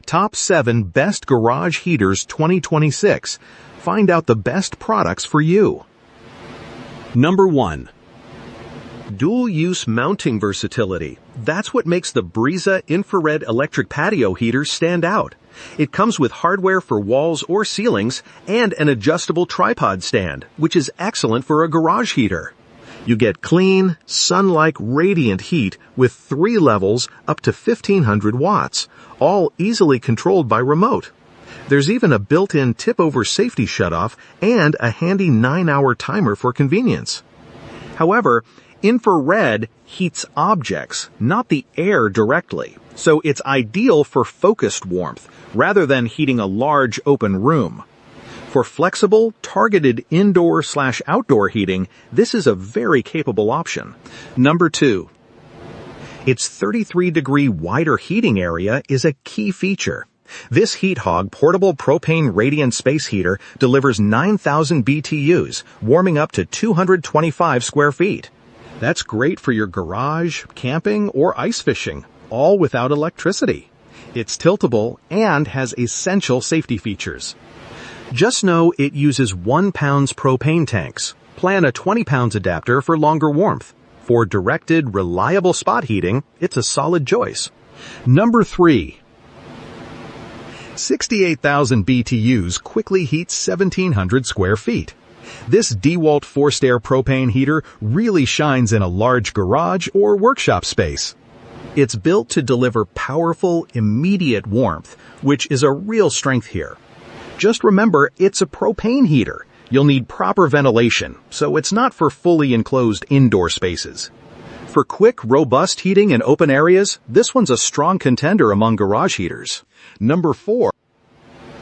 Top 7 Best Garage Heaters 2026. Find out the best products for you. Number 1. Dual-use mounting versatility. That's what makes the Briza infrared electric patio heater stand out. It comes with hardware for walls or ceilings and an adjustable tripod stand, which is excellent for a garage heater. You get clean, sun-like radiant heat with 3 levels up to 1500 watts, all easily controlled by remote. There's even a built-in tip-over safety shutoff and a handy 9-hour timer for convenience. However, infrared heats objects, not the air directly, so it's ideal for focused warmth rather than heating a large open room. For flexible, targeted indoor/outdoor heating, this is a very capable option. Number 2. Its 33-degree wider heating area is a key feature. This Heat Hog portable propane radiant space heater delivers 9,000 BTUs, warming up to 225 square feet. That's great for your garage, camping, or ice fishing, all without electricity. It's tiltable and has essential safety features. Just know it uses 1 pounds propane tanks. Plan a 20 pounds adapter for longer warmth. For directed, reliable spot heating, it's a solid choice. Number 3. 68,000 BTUs quickly heats 1,700 square feet. This DEWALT forced air propane heater really shines in a large garage or workshop space. It's built to deliver powerful, immediate warmth, which is a real strength here. Just remember, it's a propane heater. You'll need proper ventilation, so it's not for fully enclosed indoor spaces. For quick, robust heating in open areas, this one's a strong contender among garage heaters. Number 4.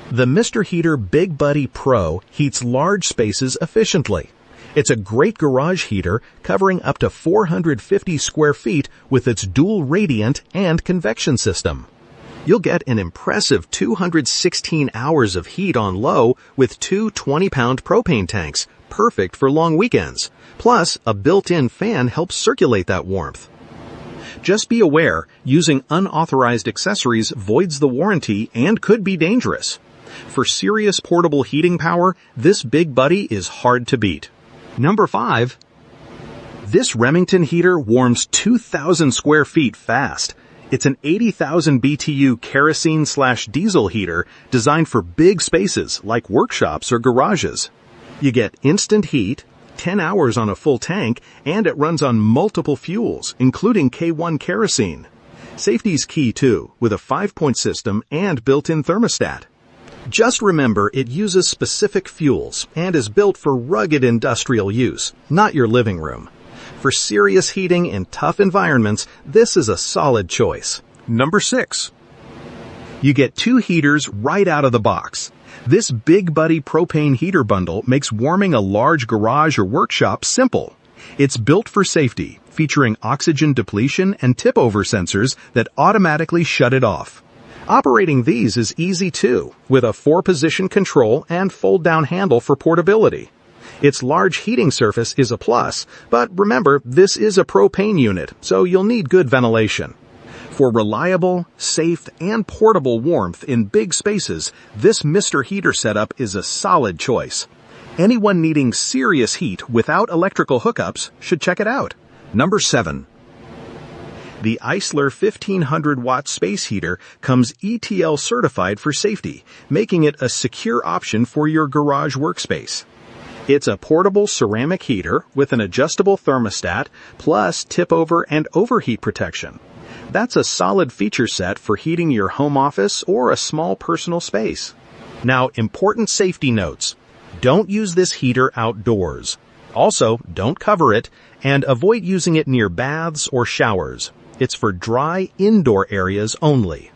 The Mr. Heater Big Buddy Pro heats large spaces efficiently. It's a great garage heater covering up to 450 square feet with its dual radiant and convection system. You'll get an impressive 216 hours of heat on low with 2 20-pound propane tanks, perfect for long weekends. Plus, a built-in fan helps circulate that warmth. Just be aware, using unauthorized accessories voids the warranty and could be dangerous. For serious portable heating power, this Big Buddy is hard to beat. Number 5. This Remington heater warms 2,000 square feet fast. It's an 80,000 BTU kerosene/diesel heater designed for big spaces like workshops or garages. You get instant heat, 10 hours on a full tank, and it runs on multiple fuels, including K1 kerosene. Safety's key too, with a 5-point system and built-in thermostat. Just remember it uses specific fuels and is built for rugged industrial use, not your living room. For serious heating in tough environments, this is a solid choice. Number 6. You get 2 heaters right out of the box. This Big Buddy propane heater bundle makes warming a large garage or workshop simple. It's built for safety, featuring oxygen depletion and tip-over sensors that automatically shut it off. Operating these is easy too, with a 4-position control and fold-down handle for portability. Its large heating surface is a plus, but remember, this is a propane unit, so you'll need good ventilation. For reliable, safe, and portable warmth in big spaces, this Mr. Heater setup is a solid choice. Anyone needing serious heat without electrical hookups should check it out. Number 7. The ISILER 1500-watt space heater comes ETL certified for safety, making it a secure option for your garage workspace. It's a portable ceramic heater with an adjustable thermostat, plus tip-over and overheat protection. That's a solid feature set for heating your home office or a small personal space. Now, important safety notes. Don't use this heater outdoors. Also, don't cover it, and avoid using it near baths or showers. It's for dry, indoor areas only.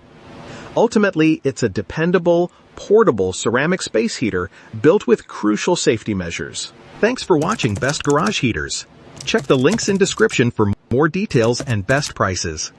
Ultimately, it's a dependable, portable ceramic space heater built with crucial safety measures. Thanks for watching Best Garage Heaters. Check the links in description for more details and best prices.